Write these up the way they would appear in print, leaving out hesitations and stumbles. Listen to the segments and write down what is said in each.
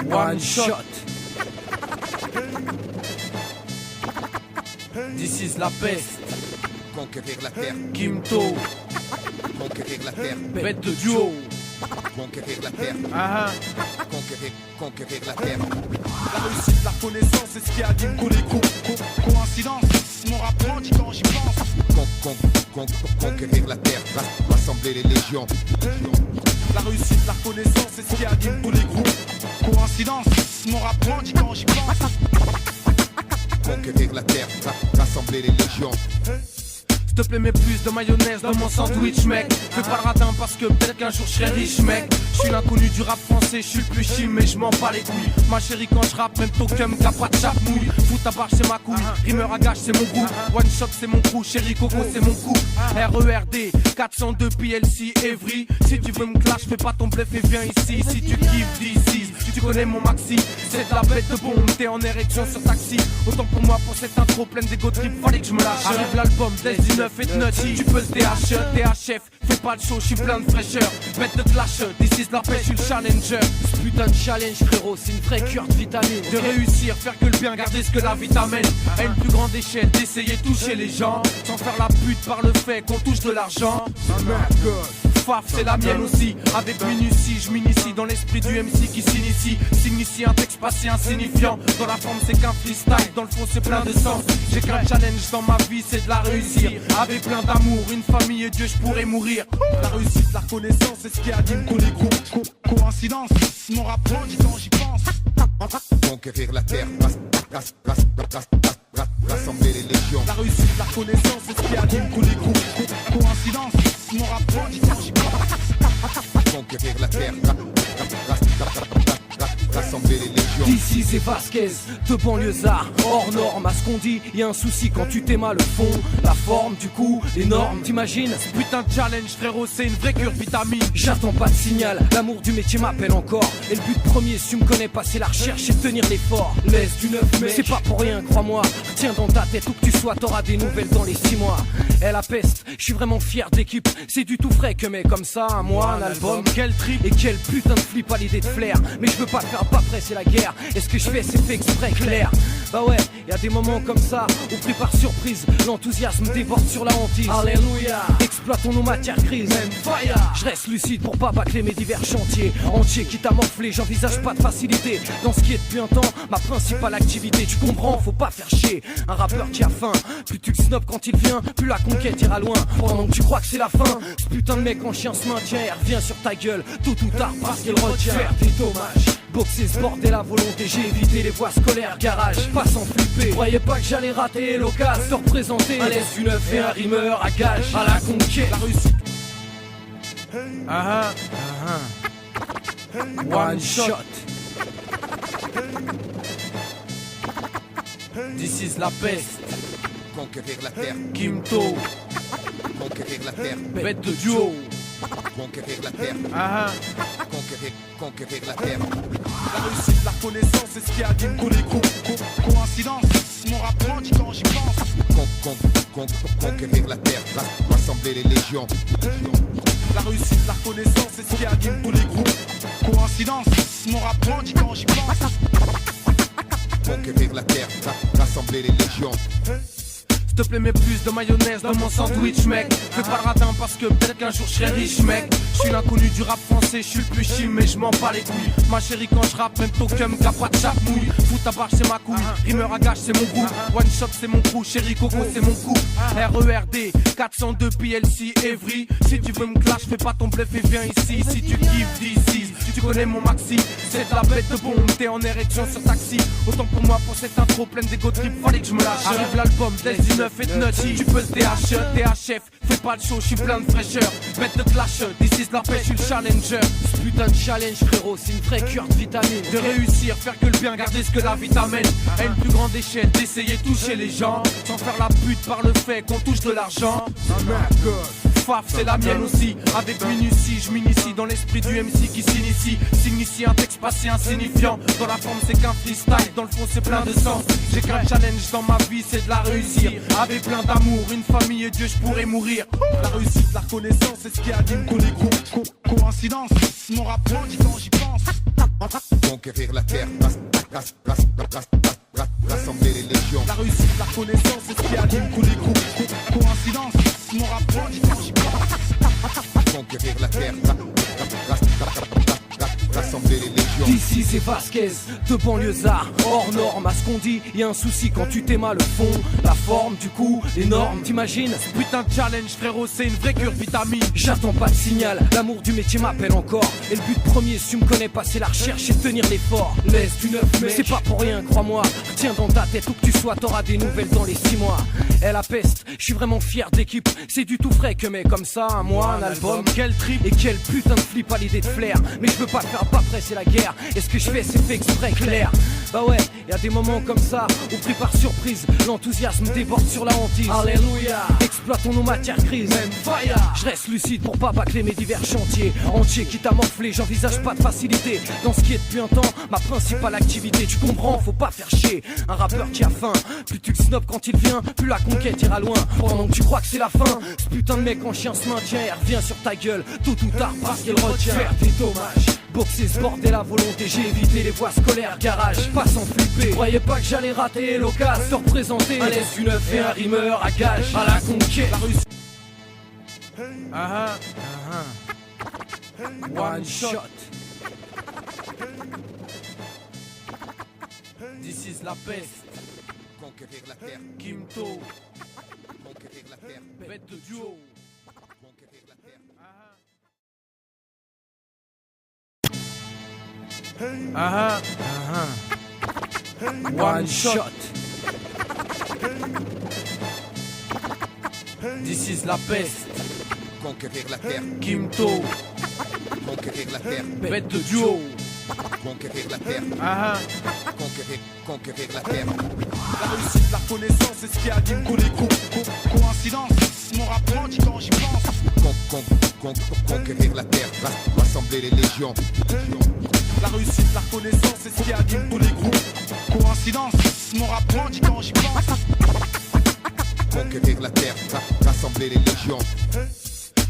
One shot. This is la peste. Conquérir la terre. Kimto. Conquérir la terre. Bête de duo. Conquérir la terre. Conquérir la terre. La réussite, la reconnaissance, c'est ce qui anime tous les coups. Coïncidence, mon rap grandit quand j'y pense. Conquérir la terre, rassembler les légions. La réussite, la reconnaissance, c'est ce qui anime tous les groupes. Coïncidence, mon rap grandit quand j'y pense. Conquérir la terre, rassembler les légions. S'il te plaît, mets plus de mayonnaise dans mon sandwich, mec. Fais pas le radin parce que peut-être qu'un jour je serai riche, mec. Je suis l'inconnu du rap français, je suis le plus chim, mais je m'en bats les couilles. Ma chérie, quand je rappe, même token, qu'a pas de chape mouille. Fout ta barre, c'est ma couille. Rimeur à gage, c'est mon goût. One shot, c'est mon crew. Chérie Coco, c'est mon coup. RERD, 402 PLC, Evry. Si tu veux me clash, fais pas ton bluff et viens ici. Si tu kiffes d'ici, tu connais mon maxi. C'est de la bête de bombe, t'es en érection sur taxi. Autant pour moi, pour cette intro pleine d'égo trip, fallait que je me lâche. Arrive l'album, Des 19 et de Nutty. Tu peux le DHF, fais pas le show, je suis plein de fraîcheur. Bête de clash, this is la paix, je suis le challenger. Ce putain de challenge, frérot, c'est une vraie cure de vitamine. De réussir, faire que le bien, garder ce que la vie t'amène. À une plus grande échelle, d'essayer de toucher les gens. Sans faire la pute par le fait qu'on touche de l'argent. Faf, c'est la mienne aussi. Avec minutie, je m'initie dans l'esprit du MC qui s'initie. S'initie un texte pas si insignifiant. Dans la forme, c'est qu'un freestyle. Dans le fond, c'est plein de sens. J'ai qu'un challenge dans ma vie, c'est de la réussir. Avec plein d'amour, une famille et Dieu, je pourrais mourir. La réussite, la reconnaissance, c'est ce qui anime tous les groupes. Coïncidence, mon rap grandit quand j'y pense. Conquérir la terre, rassembler les légions. La réussite, la reconnaissance, c'est ce qui anime tous les groupes. Coïncidence, mon rap grandit quand j'y pense. Conquérir la terre, rassembler les légions. D'ici c'est Vasquez, de banlieusards, hors norme. À ce qu'on dit, y a un souci quand tu t'aimas le fond. La forme, du coup, les normes, t'imagines? Putain de challenge, frérot, c'est une vraie cure de vitamine. J'attends pas de signal, l'amour du métier m'appelle encore. Et le but premier, si tu me connais pas, c'est la recherche et tenir l'effort. Laisse du neuf, mais c'est pas pour rien, crois-moi. Retiens dans ta tête où que tu sois, t'auras des nouvelles dans les 6 mois. Et la peste, je suis vraiment fier de l'équipe. C'est du tout frais que mais comme ça, un mois, un album. Quel trip et quel putain de flip à l'idée de flair. Mais je veux pas faire pas près, c'est la guerre. Et ce que je fais, c'est fait exprès, clair. Bah ouais, y a des moments comme ça où pris par surprise, l'enthousiasme déborde sur la hantise. Alléluia, exploitons nos matières grises. Même fire. Je reste lucide pour pas bâcler mes divers chantiers. Entier quitte à morfler, j'envisage pas de facilité. Dans ce qui est depuis un temps, ma principale activité. Tu comprends, faut pas faire chier. Un rappeur qui a faim, plus tu le snobs quand il vient, plus la conquête ira loin. Pendant que tu crois que c'est la fin, ce putain de mec en chien se maintient et revient sur ta gueule. Tôt ou tard parce qu'il retient. Faire des dommages. Boxer ce bordel à volonté, j'ai évité les voies scolaires, garage, pas sans flipper. Croyais pas que j'allais rater l'occasion de représenter un laisse du neuf et un rimeur à gage, à la conquête. La réussite. One shot. This is la peste. Conquérir la terre, Kimto. conquérir la terre, Bête de duo. conquérir la terre, conquérir la terre. La réussite, la reconnaissance, c'est ce qui anime tous les groupes. Coïncidence, mon rap grandit quand j'y pense. Conquérir la terre, rassembler les légions. La réussite, la reconnaissance, c'est ce qui anime tous les groupes. Coïncidence, mon rap grandit quand j'y pense. Conquérir la terre, rassembler les légions. S'il te plaît, mets plus de mayonnaise dans mon sandwich, mec. Fais pas le radin parce que peut-être qu'un jour je serai riche, mec. Je suis l'inconnu du rap français, je suis le plus chim, mais je m'en bats les couilles. Ma chérie, quand je rappe, même token, qu'a pas de chape mouille. Fout ta barre, c'est ma couille. Rimeur à gage, c'est mon goût. One shot, c'est mon crew. Chérie Coco, c'est mon coup. RERD, 402 PLC, Evry. Si tu veux me clash, fais pas ton bluff et viens ici. Si tu kiffes d'ici, tu connais mon maxi. C'est de la bête de bombe, t'es en érection sur taxi. Autant pour moi, pour cette intro pleine d'égo trip, fallait que je me lâche. Arrive l'album, Des 19 et de Nutty. Tu peux le DHF, fais pas le show, je suis plein de fraîcheur. Bête de clash, this is la paix, je suis le challenger. Ce putain de challenge, frérot, c'est une vraie cure de vitamine. De réussir, faire que le bien, garder ce que la vie t'amène. À une plus grande échelle, d'essayer de toucher les gens. Sans faire la pute par le fait qu'on touche de l'argent. Faf, c'est la mienne aussi. Avec minutie, je m'initie dans l'esprit du MC qui s'initie. S'initie un texte pas si insignifiant. Dans la forme, c'est qu'un freestyle. Dans le fond, c'est plein de sens. J'ai qu'un challenge dans ma vie, c'est de la réussir. Avec plein d'amour, une famille et Dieu, je pourrais mourir. La réussite, la reconnaissance, c'est ce qui anime tous les groupes. Coïncidence, mon rap grandit quand j'y pense. Conquérir la terre, rassembler les légions. La réussite, la connaissance, c'est ce qui anime tous les coups. Coïncidence, mon rap grandit quand j'y pense. Conquérir la terre, rassembler les légions. D'ici c'est Vasquez, de banlieusards, hors norme. À ce qu'on dit, y a un souci quand tu t'aimas le fond, la forme, du coup, les normes, t'imagines? Putain de challenge frérot, c'est une vraie cure vitamine. J'attends pas de signal, l'amour du métier m'appelle encore. Et le but premier, si tu me connais pas, c'est la recherche et tenir l'effort. Laisse du neuf, mais c'est pas pour rien, crois-moi. Retiens dans ta tête où que tu sois, t'auras des nouvelles dans les 6 mois. Elle la peste, je suis vraiment fier de l'équipe. C'est du tout frais que mais comme ça, un mois, un album. Quel trip et quel putain de flip à l'idée de flair. Mais je veux pas faire pas près, c'est la guerre. Et ce que je fais, c'est fait exprès, clair. Bah ouais, y a des moments comme ça où pris par surprise, l'enthousiasme déborde sur la hantise. Alléluia, exploitons nos matières grises. Même fire. Je reste lucide pour pas bâcler mes divers chantiers. Entier quitte à morfler, j'envisage pas de facilité. Dans ce qui est depuis un temps, ma principale activité. Tu comprends, faut pas faire chier. Un rappeur qui a faim, plus tu le snobs quand il vient, plus la conquête ira loin. Pendant que tu crois que c'est la fin, ce putain de mec en chien se maintient et revient sur ta gueule. Tôt ou tard parce qu'il retient. Faire des dommages. Boxer ce bordel à volonté, j'ai évité les voies scolaires, garage, pas sans flipper. Croyais pas que j'allais rater l'occasion de représenter un laisse du neuf et un rimeur à gage, à la conquête. La Russie. One shot. This is la peste. Conquérir la terre, Kimto, conquérir la terre, bête de duo. conquérir la terre. One shot. This is la peste. Conquérir la terre, Kimto, conquérir la terre, bête de duo. conquérir la terre, conquérir la terre. La réussite, la connaissance, c'est ce qui anime tous les coups. Coïncidence, mon rap grandit quand j'y pense. Conquérir la terre, rassembler les légions. La réussite, la connaissance, c'est ce qui anime tous les groupes. Coïncidence, mon rap grandit quand j'y pense. Conquérir la terre, rassembler les légions.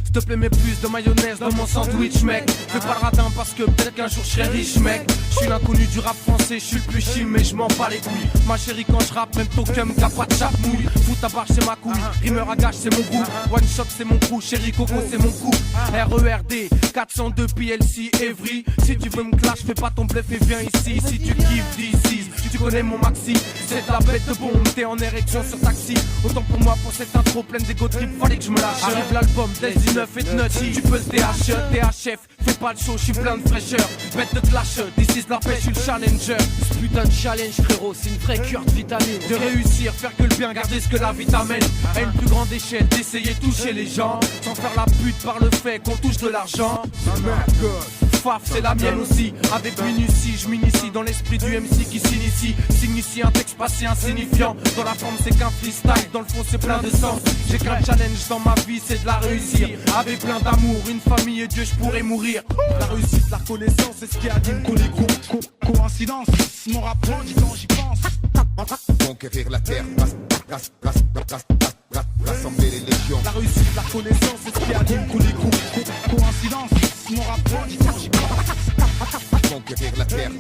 S'il te plaît, mets plus de mayonnaise dans mon sandwich, mec. Fais pas le radin parce que peut-être qu'un jour je serai riche, mec. Je suis l'inconnu du rap français, je suis le plus chim, mais je m'en bats les couilles. Ma chérie, quand je rappe, même token, qu'a pas de chape mouille. Fous ta barre, c'est ma couille. Rimeur à gage, c'est mon goût. One shot, c'est mon crew. Chérie Coco, c'est mon coup. RERD, 402 PLC, Evry. Si tu veux me clash, fais pas ton bluff et viens ici. Si tu kiffes d'ici, tu connais mon maxi. C'est de la bête de bombe, t'es en érection sur taxi. Autant pour moi, pour cette intro pleine d'égo trip, fallait que je me lâche. Arrive l'album, Des 19 et de Nutty. Tu peux le THF, fais pas le show, je suis plein de fraîcheur. Bête de clash, this is la pêche, je suis le challenger. Ce putain de challenge, frérot, c'est une vraie cure de vitamine. De réussir, faire que le bien, garder ce que la vie t'amène. À une plus grande échelle, d'essayer de toucher les gens. Sans faire la pute par le fait qu'on touche de l'argent. Faf, c'est la mienne aussi. Avec minutie, je m'initie dans l'esprit du MC qui s'initie. Signifie un texte passé insignifiant. Dans la forme, c'est qu'un freestyle. Dans le fond, c'est plein de sens. J'ai qu'un challenge dans ma vie, c'est de la réussir. Avec plein d'amour, une famille et Dieu, je pourrais mourir. La réussite, la connaissance, c'est ce qui anime tous les groupes. Coïncidence, mon rap grandit quand j'y pense. Conquérir la terre, rassembler les légions. La réussite, la connaissance, c'est ce qui anime tous les groupes. Coïncidence, mon rap grandit quand j'y pense. Conquérir la terre,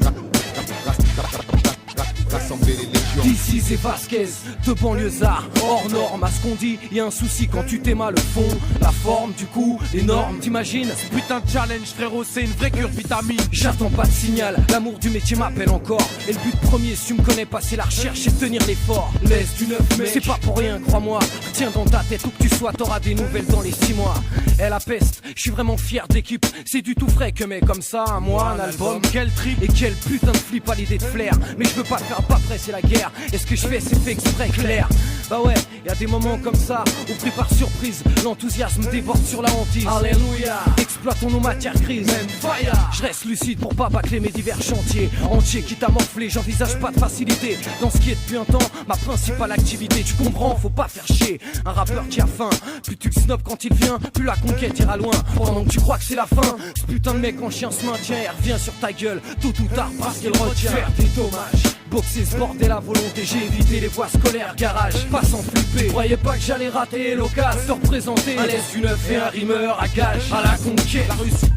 rassembler les légions. D'ici c'est Vasquez, de banlieusards, hors norme. À ce qu'on dit, y a un souci quand tu t'aimas le fond, la forme, du coup, les normes, t'imagines? Putain de challenge, frérot, c'est une vraie cure vitamine. J'attends pas de signal, l'amour du métier m'appelle encore. Et le but premier, si tu me connais pas, c'est la recherche et tenir l'effort. Laisse du neuf, mais c'est pas pour rien, crois-moi. Retiens dans ta tête où que tu sois, t'auras des nouvelles dans les 6 mois. Elle la peste, je suis vraiment fier de l'équipe. C'est du tout frais que mais comme ça, un mois, un album. Quel trip et quel putain de flip à l'idée de flair. Mais je veux pas faire pas près, c'est la guerre. Et ce que je fais, c'est fait exprès, clair. Bah ouais, y a des moments comme ça où pris par surprise, l'enthousiasme déborde sur la hantise. Alléluia, exploitons nos matières grises. Même fire. Je reste lucide pour pas bâcler mes divers chantiers. Entier quitte à morfler, j'envisage pas de facilité. Dans ce qui est depuis un temps, ma principale activité. Tu comprends, faut pas faire chier. Un rappeur qui a faim, plus tu le snobs quand il vient, plus la conquête ira loin. Pendant que tu crois que c'est la fin, ce putain de mec en chien se maintient et revient sur ta gueule. Tôt ou tard parce qu'il retient. Faire des dommages. Boxer ce bordel à volonté, j'ai évité les voies scolaires, garage, pas sans flipper. Croyais pas que j'allais rater l'occasion de représenter un laisse du neuf et un rimeur à gage, à la conquête. La réussite,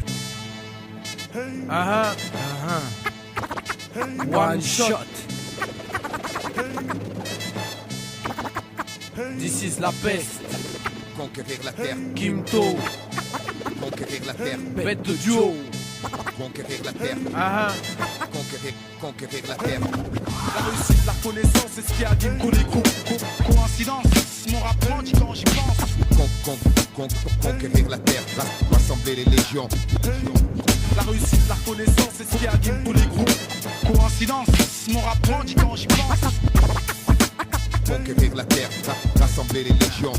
One shot. This is la peste. Conquérir la terre, Kimto, conquérir la terre, bête de duo. conquérir la terre, conquérir la terre. La réussite, la reconnaissance, c'est ce qui anime tous les coups. Coïncidence, mon rap grandit quand j'y pense. Conquérir la terre, rassembler les légions. La réussite, la reconnaissance, c'est ce qui anime tous les groupes. Coïncidence, mon rap grandit quand j'y pense. Conquérir la terre, rassembler les légions.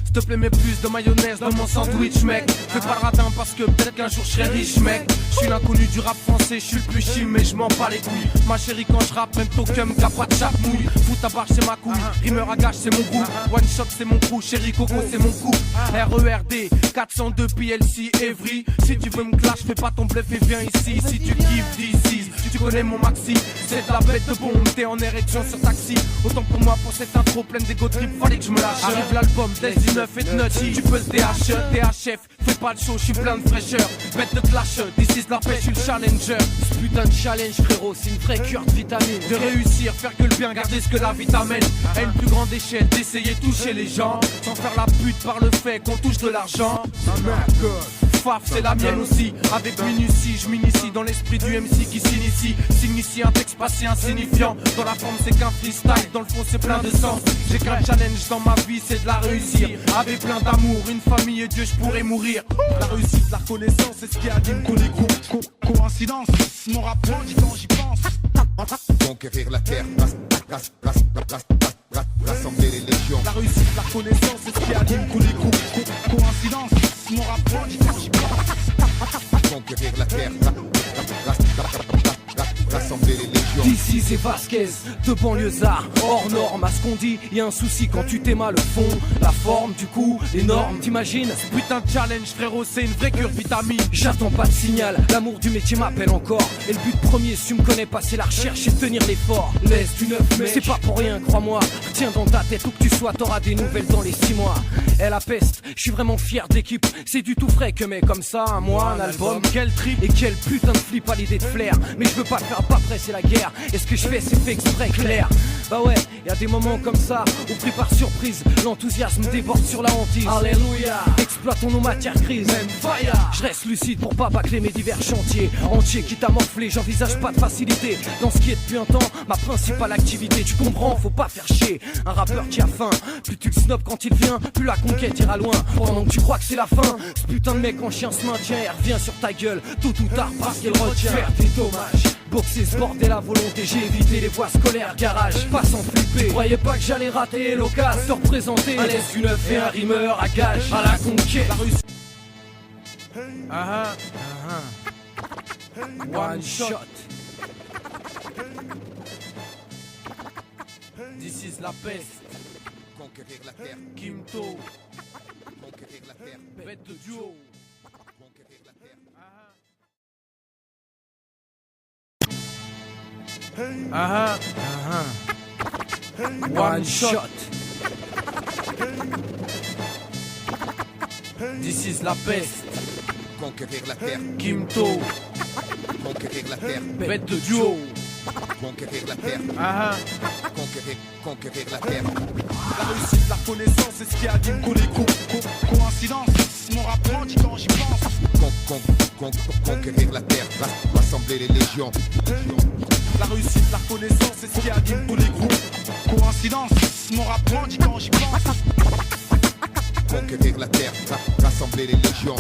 S'il te plaît, mets plus de mayonnaise dans mon sandwich, mec. Fais pas le radin parce que peut-être qu'un jour je serai riche, mec. Je suis l'inconnu du rap français, je suis le plus chim, mais je m'en bats les couilles. Ma chérie, quand je rappe, même Tokum, qu'a pas de chape mouille. Fous ta barre, c'est ma couille. Rimeur à gage, c'est mon goût. One shot, c'est mon crew. Chérie Coco, c'est mon coup. RERD, 402 PLC, Evry. Si tu veux me clash, fais pas ton bluff et viens ici. Si tu kiffes d'ici, tu connais mon maxi. C'est de la bête de bombe, t'es en érection sur taxi. Autant pour moi, pour cette intro pleine d'égo trip, fallait que je me lâche. Arrive l'album, Des 19 et de Nutty. Tu peux le THF, fais pas le show, je suis plein de fraîcheur. Bête de clash, this is la pêche, je suis le challenger. Ce putain de challenge, frérot, c'est une vraie cure de vitamine. De réussir, faire que le bien, garder ce que la vie t'amène. À une plus grande échelle, d'essayer de toucher les gens. Sans faire la pute par le fait qu'on touche de l'argent. Faf, c'est la mienne aussi. Avec minutie, je m'initie dans l'esprit du MC qui s'initie. S'initie un texte passé insignifiant. Dans la forme, c'est qu'un freestyle. Dans le fond, c'est plein de sens. J'ai qu'un challenge dans ma vie, c'est de la réussir. Avec plein d'amour, une famille et Dieu, je pourrais mourir. La réussite, la reconnaissance, c'est ce qui anime tous les groupes. Coïncidence, mon rap grandit quand j'y pense. Conquérir la terre, rassembler les légions. La réussite, la reconnaissance, c'est ce qui anime tous les groupes. Coïncidence, mon rap grandit quand j'y pense. Conquérir la terre, rassembler les légions. D'ici c'est Vasquez, de banlieusard, hors norme. À ce qu'on dit, y a un souci quand tu t'aimes le fond, la forme, du coup, les normes, t'imagines? Putain de challenge, frérot, c'est une vraie cure vitamine. J'attends pas de signal, l'amour du métier m'appelle encore. Et le but premier, si tu me connais pas, c'est la recherche et tenir l'effort. Laisse du neuf, mais c'est pas pour rien, crois-moi. Retiens dans ta tête où que tu sois, t'auras des nouvelles dans les 6 mois. Elle la peste, je suis vraiment fier de l'équipe. C'est du tout frais que mais comme ça, un mois, un album. Quel trip. Et quel putain de flip à l'idée de flair. Mais je veux pas faire pas presser la guerre. Et ce que je fais, c'est fait exprès clair. Bah ouais, y a des moments comme ça où pris par surprise, l'enthousiasme déborde sur la hantise. Alléluia, exploitons nos matières grises. Je reste lucide pour pas bâcler mes divers chantiers. Entier quitte à morfler, j'envisage pas de facilité. Dans ce qui est depuis un temps, ma principale activité. Tu comprends, faut pas faire chier un rappeur qui a faim. Plus tu le snobs quand il vient, plus la conquête ira loin. Pendant que tu crois que c'est la fin, ce putain de mec en chien se maintient et revient sur ta gueule tôt ou tard parce qu'il retient. Faire des dommages, boxer ce bordel à volonté. J'ai évité les voies scolaires, garage, pas sans flipper. Croyais pas que j'allais rater l'occasion de te représenter un laisse du neuf et un rimeur à gage. À la conquête, la réussite. One shot. This is la peste. Conquérir la terre, Kimto, conquérir la terre, bête de duo. conquérir la terre. One shot. This is la peste. Conquérir la terre, Kimto, conquérir la terre, bête de duo. conquérir la terre, conquérir la terre. La réussite, la reconnaissance, c'est ce qui anime tous les groupes. Coïncidence, mon rap grandit quand j'y pense. Conquérir la terre, rassembler les légions. La réussite, la reconnaissance, c'est ce qui anime tous les groupes. Coïncidence, mon rap grandit quand j'y pense. Conquérir la terre, rassembler les légions.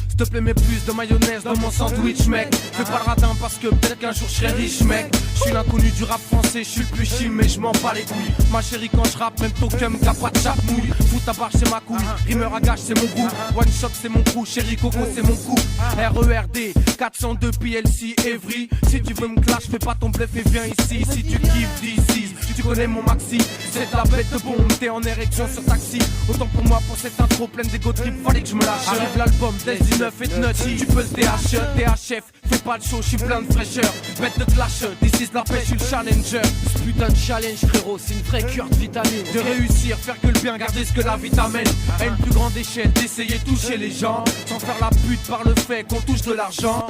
S'il te plaît, mets plus de mayonnaise dans mon sandwich, mec. Fais pas le radin parce que peut-être qu'un jour je serai riche, mec. Je suis l'inconnu du rap français, je suis le plus chim, mais je m'en bats les couilles. Ma chérie, quand je rappe, même Tokum, qu'a pas de chape mouille. Fous ta barre, c'est ma couille. Rimeur à gage, c'est mon goût. One shot, c'est mon crew. Chérie Coco, c'est mon coup. RERD, 402 PLC, Evry. Si tu veux me clash, fais pas ton bluff et viens ici. Si tu kiffes d'ici, tu connais mon maxi. C'est de la bête de bombe, t'es en érection sur taxi. Autant pour moi, pour cette intro pleine d'égo trip, fallait que je me lâche. Arrive l'album, Des 19 19 et de nutty. Tu peux le THF, fais pas le show, je suis plein de fraîcheur. Bête de clash, this is la pêche, je suis le challenger. Ce putain de challenge frérot, c'est une vraie cure de vitamine. De réussir, faire que le bien, garder ce que la vie t'amène. À une plus grande échelle, d'essayer de toucher les gens, sans faire la pute par le fait qu'on touche de l'argent.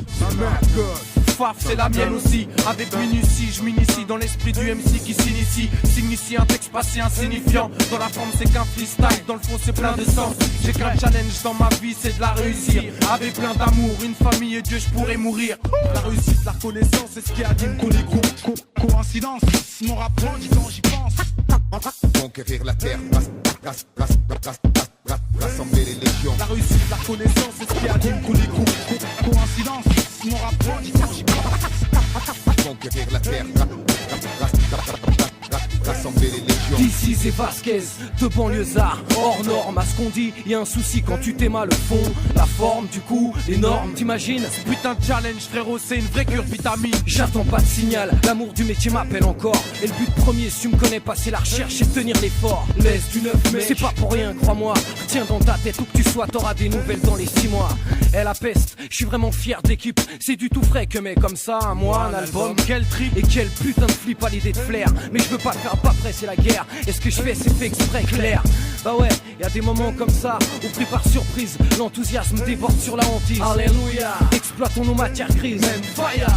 Faf, c'est la mienne aussi. Avec minutie, je m'initie dans l'esprit du MC qui s'initie. S'initie un texte passé insignifiant. Dans la forme, c'est qu'un freestyle. Dans le fond, c'est plein de sens. J'ai qu'un challenge dans ma vie, c'est de la réussir. Avec plein d'amour, une famille et Dieu, je pourrais mourir. La réussite, la reconnaissance, c'est ce qui anime qu'on les coïncidence. Mon rap grandit quand j'y pense. Conquérir la terre, rassembler les légions. La réussite, la reconnaissance, c'est ce qui anime qu'on les coïncidence. Mon rap grandit quand j'y pense. Conquérir la terre, rassembler les légions. D'ici c'est Vasquez, de banlieusards, hors norme. À ce qu'on dit, y'a un souci quand tu t'aimes le fond, la forme, du coup, les normes, t'imagines? Ce putain de challenge frérot, c'est une vraie cure de vitamine. J'attends pas de signal, l'amour du métier m'appelle encore. Et le but premier, si tu me connais pas, c'est la recherche et tenir l'effort. Laisse du neuf, mais c'est pas pour rien, crois-moi. Retiens dans ta tête où que tu sois, t'auras des nouvelles dans les 6 mois. Elle la peste, je suis vraiment fier d'équipe. C'est du tout frais que mais comme ça, un mois, un album. Quel trip et quel putain de flip à l'idée de flair. Mais je veux pas faire pas près, c'est la guerre. Et ce que je fais, c'est fait exprès clair. Bah ouais, y a des moments comme ça où pris par surprise, l'enthousiasme déborde sur la hantise. Alléluia. Exploitons nos matières grises.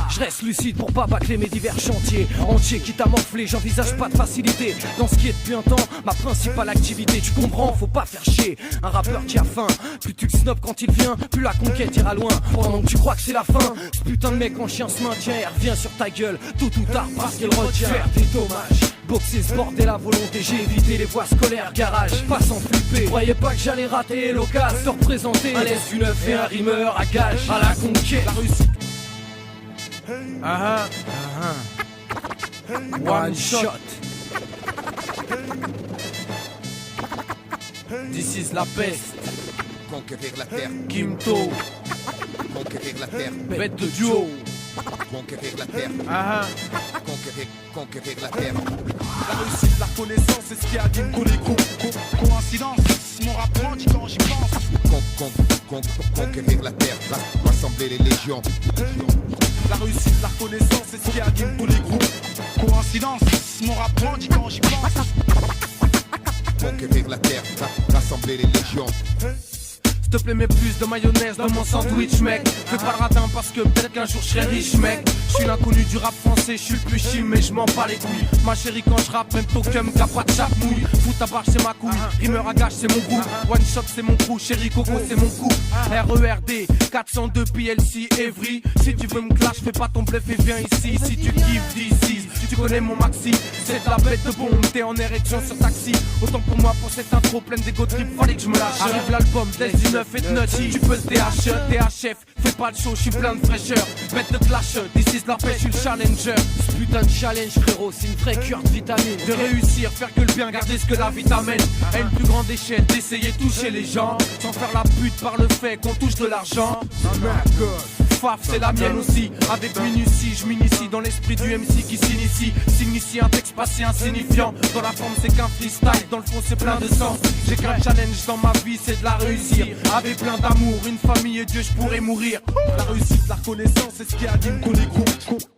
Je reste lucide pour pas bâcler mes divers chantiers entiers quitte à morfler, j'envisage pas de facilité. Dans ce qui est depuis un temps, ma principale activité. Tu comprends, faut pas faire chier un rappeur qui a faim. Plus tu le snobs quand il vient, plus la conquête ira loin. Pendant que tu crois que c'est la fin, ce putain de mec en chien se maintient et revient sur ta gueule tôt ou tard parce qu'il retient. Faire des dommages, boxer ce bordel à volonté. J'ai évité les voies scolaires, garage, pas sans flipper. Croyais pas que j'allais rater l'occasion de représenter un laisse du neuf et un rimeur à gage. À la conquête, la réussite. One shot. This is la peste. Conquérir la terre, Kimto. conquérir la terre, Bête de duo. conquérir la terre, conquérir la terre. La réussite, la reconnaissance, c'est ce qui anime qu'on les coïncidence. Mon rap grandit quand j'y pense. Conquérir la terre, rassembler les légions. La réussite, la reconnaissance, c'est ce qui anime tous les groupes. Coïncidence, mon rap grandit quand j'y pense. Conquérir la terre, rassembler les légions. S'il te plaît, mets plus de mayonnaise dans mon sandwich, mec. Fais pas le radin parce que peut-être qu'un jour je serai riche, mec. Je suis l'inconnu du rap français, je suis le plus chim, mais je m'en bats les couilles. Ma chérie, quand je rappe, même token, qu'a pas de chape mouille. Fout ta barre, c'est ma couille. Rimeur à gage, c'est mon goût. One shot, c'est mon crew. Chérie Coco, c'est mon coup. RERD, 402 PLC, Evry. Si tu veux me clash, fais pas ton bluff et viens ici. Si tu kiffes d'ici, tu connais mon maxi. C'est de la bête de bombe, t'es en érection sur taxi. Autant pour moi, pour cette intro pleine d'égo trip, fallait que je me lâche. Arrive l'album, Des 19 et de nutty. Tu peux le THF, fais pas le show, je suis plein de fraîcheur. Bête de clash, this is la pêche, je suis le challenger. Ce putain de challenge frérot, c'est une vraie cure de vitamine. De réussir, faire que le bien, garder ce que la vie t'amène. À une plus grande échelle, d'essayer de toucher les gens, sans faire la pute par le fait qu'on touche de l'argent. Faf, c'est la mienne aussi. Avec minutie, je m'initie dans l'esprit du MC qui s'initie. S'initie un texte passé insignifiant. Dans la forme, c'est qu'un freestyle. Dans le fond, c'est plein de sens. J'ai qu'un challenge dans ma vie, c'est de la réussir. Avec plein d'amour, une famille et Dieu, je pourrais mourir. La réussite, la reconnaissance, c'est ce qui anime qu'on les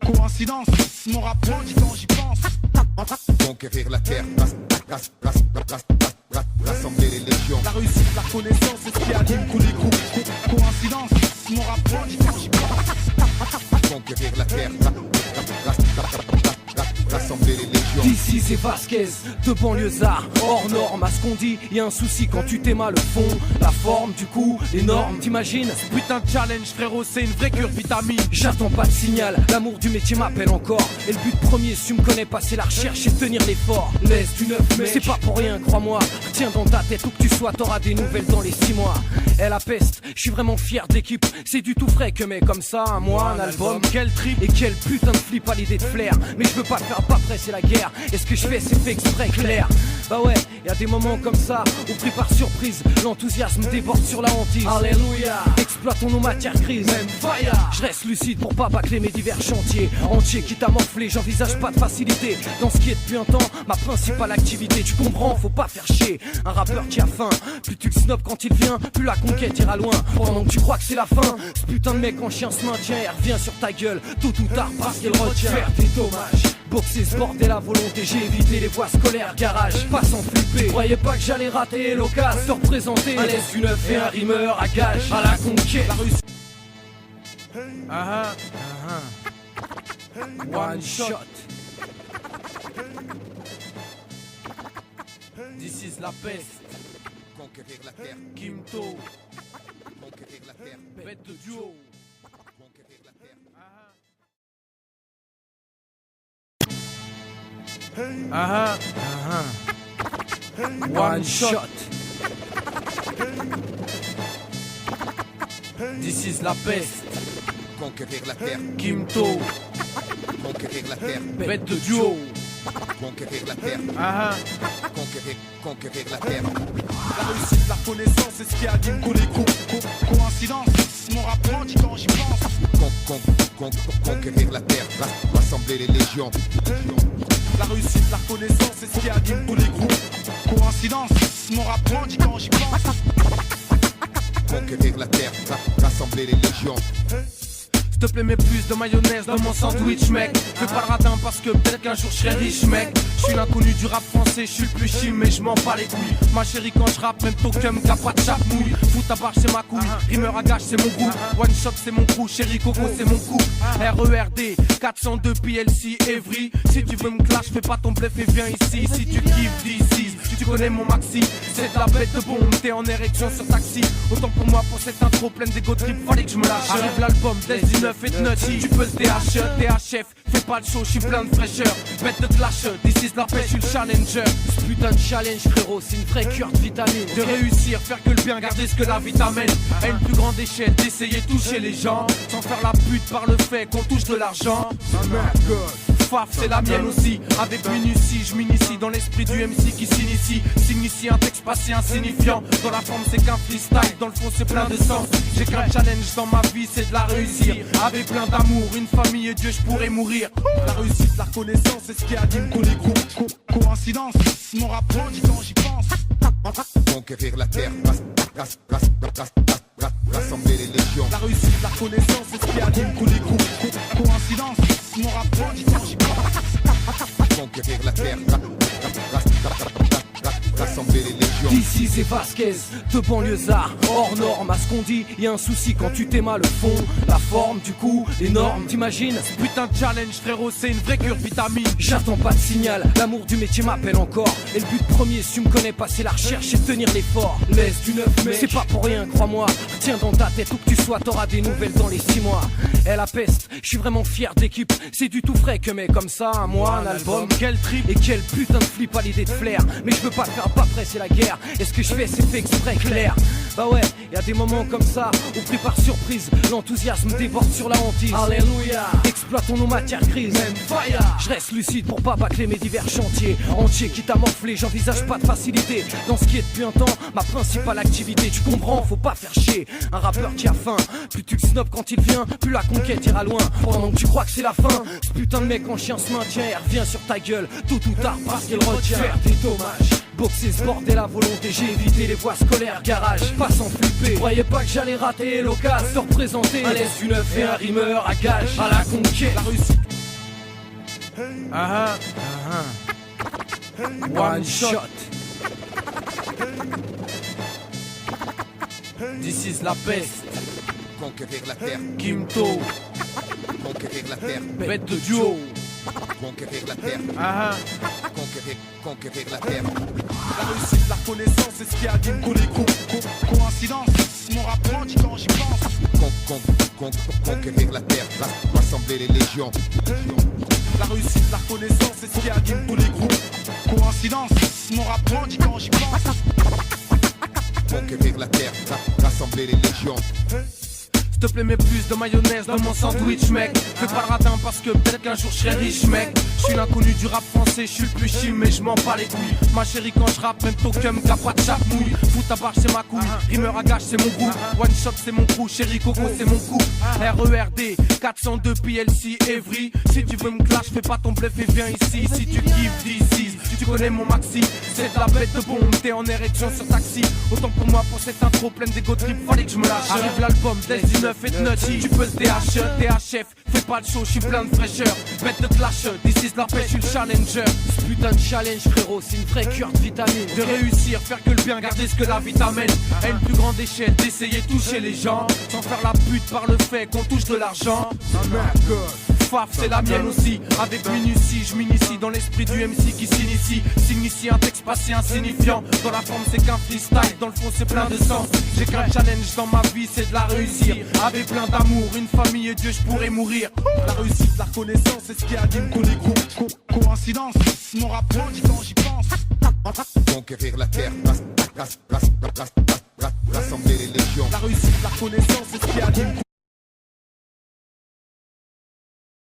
coïncidence. Mon rap grandit quand j'y pense. Conquérir la terre, rassembler les légions. La réussite, la reconnaissance, c'est ce qui anime qu'on les coïncidence. Mon rap grandit quand j'y pense. Conquérir la terre, rassembler les légions. D'ici c'est Vasquez, de banlieusards, hors norme. À ce qu'on dit, y'a un souci quand tu t'aimes le fond, la forme, du coup, les normes, t'imagines? Ce putain de challenge frérot, c'est une vraie cure de vitamine. J'attends pas de signal, l'amour du métier m'appelle encore. Et le but premier, si tu me connais pas, c'est la recherche et tenir l'effort. Laisse du neuf, mais c'est pas pour rien, crois-moi. Retiens dans ta tête où que tu sois, t'auras des nouvelles dans les 6 mois. Elle la peste, je suis vraiment fier d'équipe. C'est du tout frais que mais comme ça, un mois, un album. Quel trip et quel putain de flip à l'idée de flair. Mais je veux pas faire pas prêt, c'est la guerre. Et ce que je fais, c'est fait exprès, clair. Bah ouais, y a des moments comme ça où pris par surprise, l'enthousiasme déborde sur la hantise. Alléluia, exploitons nos matières grises. Je reste lucide pour pas bâcler mes divers chantiers. Entier quitte à morfler, j'envisage pas de facilité dans ce qui est depuis un temps ma principale activité. Tu comprends, faut pas faire chier un rappeur qui a faim. Plus tu le snobs quand il vient, plus la conquête ira loin. Pendant que tu crois que c'est la fin, ce putain de mec en chien se maintient et revient sur ta gueule tôt ou tard parce qu'il retient. Faire des dommages, boxer ce bordel à volonté. J'ai évité les voies scolaires, garage, pas sans flipper. Croyais pas que j'allais rater l'occasion de représenter un laisse du neuf et un rimeur à gage. À la conquête, la Russie. One shot. This is la peste. Conquérir la terre, Kimto, conquérir la terre, bête de duo. conquérir la terre. One shot. This is la peste. Conquérir la terre, Kimto, conquérir la terre, bête de duo. conquérir la terre, conquérir la terre. La réussite, la reconnaissance, c'est ce qui anime les coïncidence, mon rap grandit quand j'y pense. Conquérir la terre, rassembler les légions. La réussite, la reconnaissance, c'est ce qui anime tous les groupes. Coïncidence, mon rap grandit quand j'y pense. Conquérir la terre, rassembler les légions. S'il te plaît, mets plus de mayonnaise dans mon sandwich, mec. Fais pas le radin parce que peut-être qu'un jour je serai riche, mec. Je suis l'inconnu du rap français, je suis le plus chim, mais je m'en bats les couilles. Ma chérie, quand je rappe, même Tokum, qu'a pas de chape mouille. Fous ta barre, c'est ma couille. Rimeur à gage, c'est mon goût. One shot, c'est mon crew. Chérie Coco, c'est mon coup. RERD, 402 PLC, Evry. Si tu veux me clash, fais pas ton bluff et viens ici. Si tu kiffes d'ici, si tu connais mon maxi, c'est de la bête de bombe. T'es en érection sur taxi. Autant pour moi, pour cette intro pleine d'égo trip, fallait que je me lâche. Arrive l'album, Des 19 et de nutty. Tu peux le THF, fais pas le show, je suis plein de fraîcheur. Bête de clash, this is la pêche, je suis le challenger. Ce putain de challenge, frérot, c'est une vraie cure de vitamine. De réussir, faire que le bien, garder ce que la vie t'amène. À une plus grande échelle, d'essayer de toucher les gens. Sans faire la pute par le fait qu'on touche de l'argent. Faf, c'est la mienne aussi. Avec minutie, je m'initie dans l'esprit du MC qui s'initie. S'initie un texte pas si insignifiant. Dans la forme, c'est qu'un freestyle. Dans le fond, c'est plein de sens. J'ai qu'un challenge dans ma vie, c'est de la réussir. Avec plein d'amour, une famille et Dieu, je pourrais mourir. La réussite, la reconnaissance, c'est ce qui anime les groupes. Coïncidence, mon rap grandit quand j'y pense. Conquérir la terre, rassembler les légions. La réussite, la reconnaissance, c'est ce qui anime les groupes. Coïncidence, mon rap grandit quand j'y pense. Conquérir la terre, rassembler les légions. D'ici c'est Vasquez, de banlieusards, hors norme. À ce qu'on dit, y a un souci quand tu t'aimes le fond. La forme, du coup, les normes, t'imagines? Putain de challenge, frérot, c'est une vraie cure vitamine. J'attends pas de signal, l'amour du métier m'appelle encore. Et le but premier, si tu me connais pas, c'est la recherche et tenir l'effort. Laisse du neuf, mec, c'est pas pour rien, crois-moi. Retiens dans ta tête où que tu sois, t'auras des nouvelles dans les 6 mois. Elle la peste, je suis vraiment fier d'équipe. C'est du tout frais que mec comme ça, un mois, un album. Quel trip et quel putain de flip à l'idée de flair. Mais je veux pas faire pas près, c'est la guerre. Et ce que je fais, c'est fait exprès, clair. Bah ouais, y a des moments comme ça où pris par surprise, l'enthousiasme déborde sur la hantise. Alléluia, exploitons nos matières grises. Je reste lucide pour pas bâcler mes divers chantiers. Entier quitte à morfler, j'envisage pas de facilité dans ce qui est depuis un temps ma principale activité. Tu comprends, faut pas faire chier un rappeur qui a faim. Plus tu le snobs quand il vient, plus la conquête ira loin. Pendant que tu crois que c'est la fin, ce putain de mec en chien se maintient et revient sur ta gueule tôt ou tard parce qu'il retient. Faire des dommages, boxer ce bordel à volonté. J'ai évité les voies scolaires, garage, pas sans flipper. Croyais pas que j'allais rater l'occasion de représenter un laisse du neuf et un rimeur à gage. À la conquête, la réussite. One shot. This is la peste. Conquérir la terre, Kimto, conquérir la terre, bête de duo. conquérir la terre, conquérir la terre. La réussite, la reconnaissance, c'est ce qui anime les groupes. Coïncidence, mon rap grandit quand j'y pense. Conquérir la terre, rassembler les légions. La réussite, la reconnaissance, c'est ce qui anime tous les groupes. Coïncidence, mon rap grandit quand j'y pense. Conquérir la terre, rassembler les légions. S'il S'il te plaît mets plus de mayonnaise dans mon sandwich mec. Fais pas le radin parce que peut-être qu'un jour je serai riche mec. Je suis l'inconnu du rap français, je suis le plus chim mais je m'en bats les couilles. Ma chérie quand je rappe, même ton cum qu'a pas de chape mouille. Fout ta barre c'est ma couille, rimeur à gage c'est mon groupe. One shot c'est mon crew, chérie Coco c'est mon coup. RERD 402 PLC Evry. Si tu veux me clash, fais pas ton bluff et viens ici. Si tu kiffes d'ici, tu connais mon maxi. C'est de la bête de bombe, t'es en érection sur taxi. Autant pour moi pour cette intro pleine d'égo trip, fallait que je me lâche. Arrive l'album, Des du 9 et de nutty. Tu peux se DH, THF, fais pas le show, je suis plein de fraîcheur. Bête de clash, d'ici la pêche, je suis le challenger. Ce putain de challenge frérot, c'est une vraie cure de vitamine. De réussir, faire que le bien, garder ce que la vie t'amène. À une plus grande échelle, d'essayer de toucher les gens. Sans faire la pute par le fait qu'on touche de l'argent. Faf, c'est la mienne aussi. Avec minutie, je m'initie dans l'esprit du MC qui s'initie. S'initie un texte pas si insignifiant. Dans la forme, c'est qu'un freestyle. Dans le fond, c'est plein de sens. J'ai qu'un challenge dans ma vie, c'est de la réussir. Avec plein d'amour, une famille et Dieu, je pourrais mourir. La réussite, la reconnaissance, c'est ce qui anime coïncidence. Mon rap grandit quand j'y pense. Conquérir la terre, rassembler les légions. La réussite, la reconnaissance, c'est ce qui anime